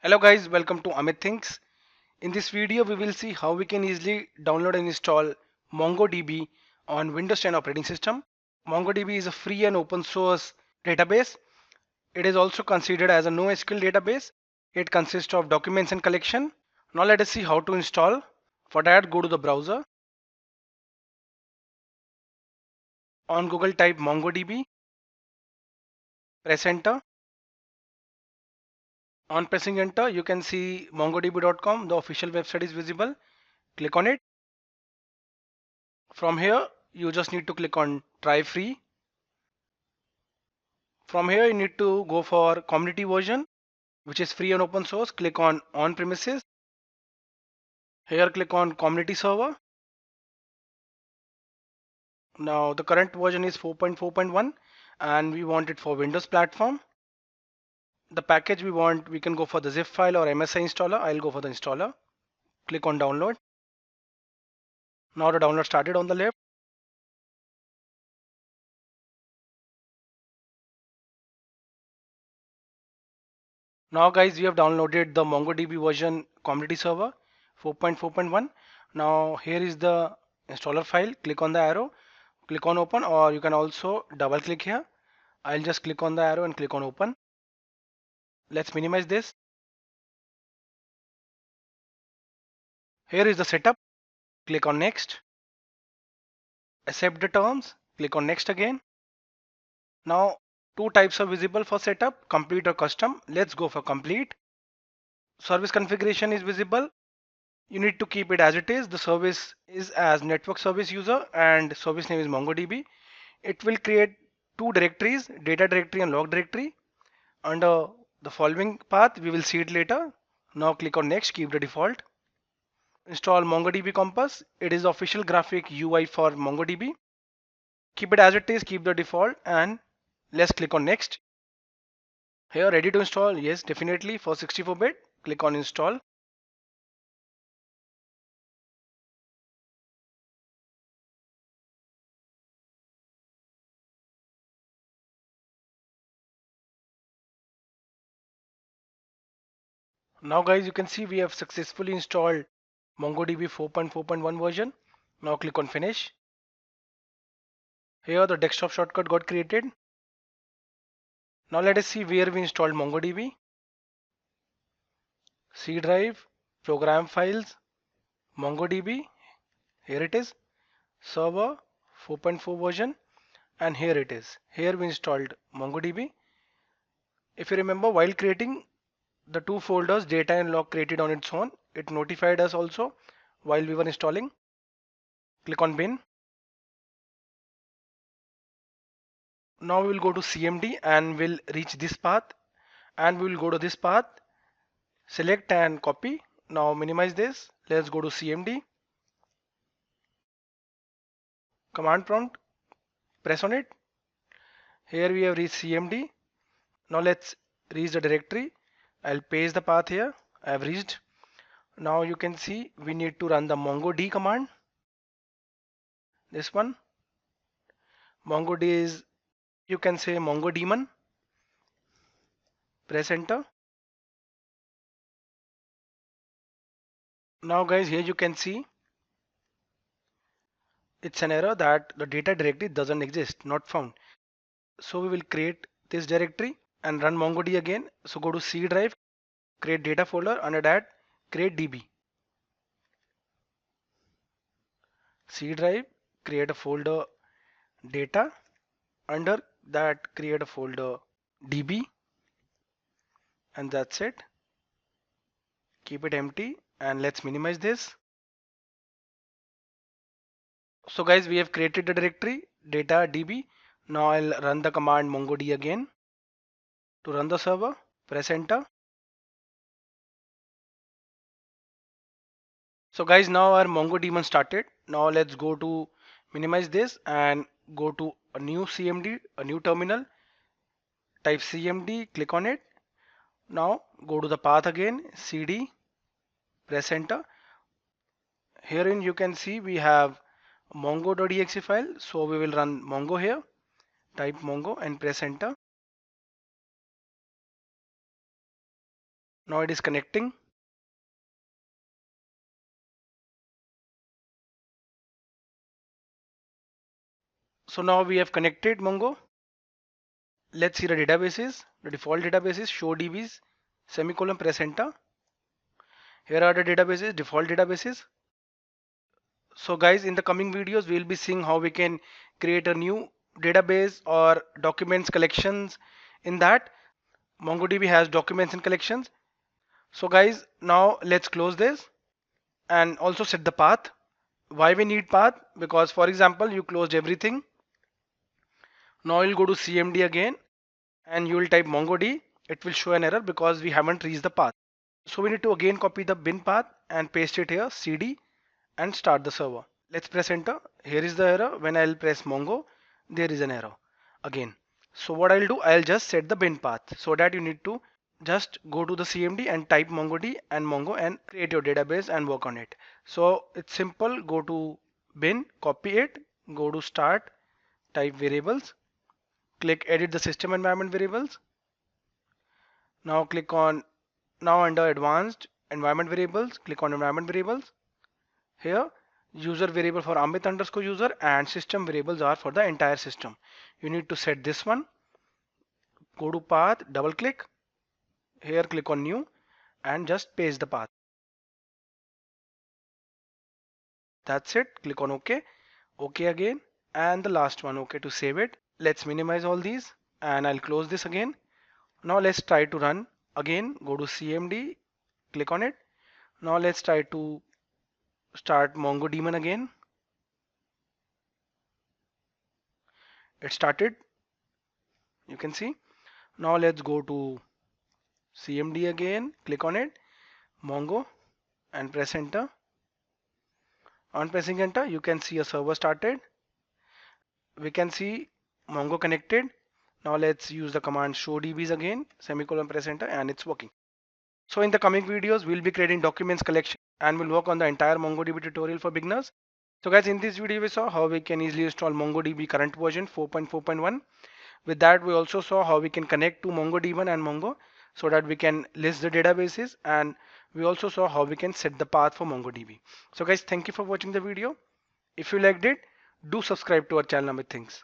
Hello guys, welcome to Amit Thinks. In this video, we will see how we can easily download and install MongoDB on Windows 10 operating system. MongoDB is a free and open source database. It is also considered as a NoSQL database. It consists of documents and collection. Now let us see how to install. For that, go to the browser. On Google, type MongoDB, press enter. On pressing enter, you can see mongodb.com, the official website is visible. Click on it. From here, you just need to click on try free. From here, you need to go for community version, which is free and open source. Click on premises. Here, click on community server. Now, the current version is 4.4.1 and we want it for Windows platform. The package we want, we can go for the zip file or MSI installer. I'll go for the installer. Click on download. Now the download started on the left. Now guys, we have downloaded the MongoDB version community server 4.4.1. Now here is the installer file. Click on the arrow, click on open, or you can also double click here. I'll just click on the arrow and click on open. Let's minimize this. Here is the setup. Click on next. Accept the terms. Click on next again. Now two types are visible for setup, complete or custom. Let's go for complete. Service configuration is visible. You need to keep it as it is. The service is as network service user and service name is MongoDB. It will create two directories, data directory and log directory. Under the following path, we will see it later. Now click on next, keep the default. Install MongoDB Compass. It is the official graphic UI for MongoDB. Keep it as it is, keep the default, and let's click on next. Here, ready to install? Yes, definitely. For 64-bit, click on install. Now guys, you can see we have successfully installed MongoDB 4.4.1 version. Now click on finish. Here the desktop shortcut got created. Now let us see where we installed MongoDB. C drive, program files, MongoDB. Here it is. Server 4.4 version, and here it is. Here we installed MongoDB. If you remember, while creating the two folders, data and log created on its own, it notified us also while we were installing. Click on bin. Now we will go to CMD and we'll reach this path, and we will go to this path, select and copy. Now minimize this. Let's go to CMD. Command prompt, press on it. Here we have reached CMD. Now let's reach the directory. I'll paste the path here. I have reached. Now you can see we need to run the mongod command. This one. Mongod is, you can say, mongodemon. Press enter. Now guys, here you can see it's an error that the data directory doesn't exist, not found. So we will create this directory and run mongod again. So go to C drive, create data folder, under that create db. C drive, create a folder data, under that create a folder db, and that's it. Keep it empty and let's minimize this. So guys, we have created the directory data db. Now I'll run the command mongod again. To run the server, press enter. So guys, now our MongoDB started. Now let's go to minimize this and go to a new CMD, a new terminal. Type CMD, click on it. Now go to the path again, CD, press enter. Herein you can see we have mongo.exe file. So we will run mongo here. Type mongo and press enter. Now it is connecting. So now we have connected Mongo. Let's see the databases. The default databases show DBs, semicolon, press enter. Here are the databases, default databases. So guys, in the coming videos, we'll be seeing how we can create a new database or documents collections. In that, MongoDB has documents and collections. So guys, now let's close this and also set the path. Why we need path? Because for example, you closed everything. Now you'll go to CMD again and you will type MongoDB. It will show an error because we haven't reached the path. So we need to again copy the bin path and paste it here, CD, and start the server. Let's press enter. Here is the error. When I'll press Mongo, there is an error again. So what I'll do, I'll just set the bin path, so that you need to just go to the CMD and type MongoDB and Mongo and create your database and work on it. So it's simple. Go to bin, copy it, go to start, type variables, click edit the system environment variables. Now click on, now under advanced environment variables, click on environment variables. Here user variable for Amit underscore user and system variables are for the entire system. You need to set this one. Go to path, double click. Here click on new and just paste the path. That's it. Click on OK. OK again. And the last one OK to save it. Let's minimize all these and I'll close this again. Now let's try to run again. Go to CMD, click on it. Now let's try to start MongoDB again. It started. You can see. Now let's go to CMD again, click on it, Mongo, and press enter. On pressing enter, you can see a server started. We can see Mongo connected. Now let's use the command show DBs again, semicolon, press enter, and it's working. So in the coming videos, we'll be creating documents collection and we'll work on the entire MongoDB tutorial for beginners. So guys, in this video, we saw how we can easily install MongoDB current version 4.4.1. With that, we also saw how we can connect to MongoDB and Mongo so that we can list the databases, and we also saw how we can set the path for MongoDB. So guys, thank you for watching the video. If you liked it, do subscribe to our channel Amit Things.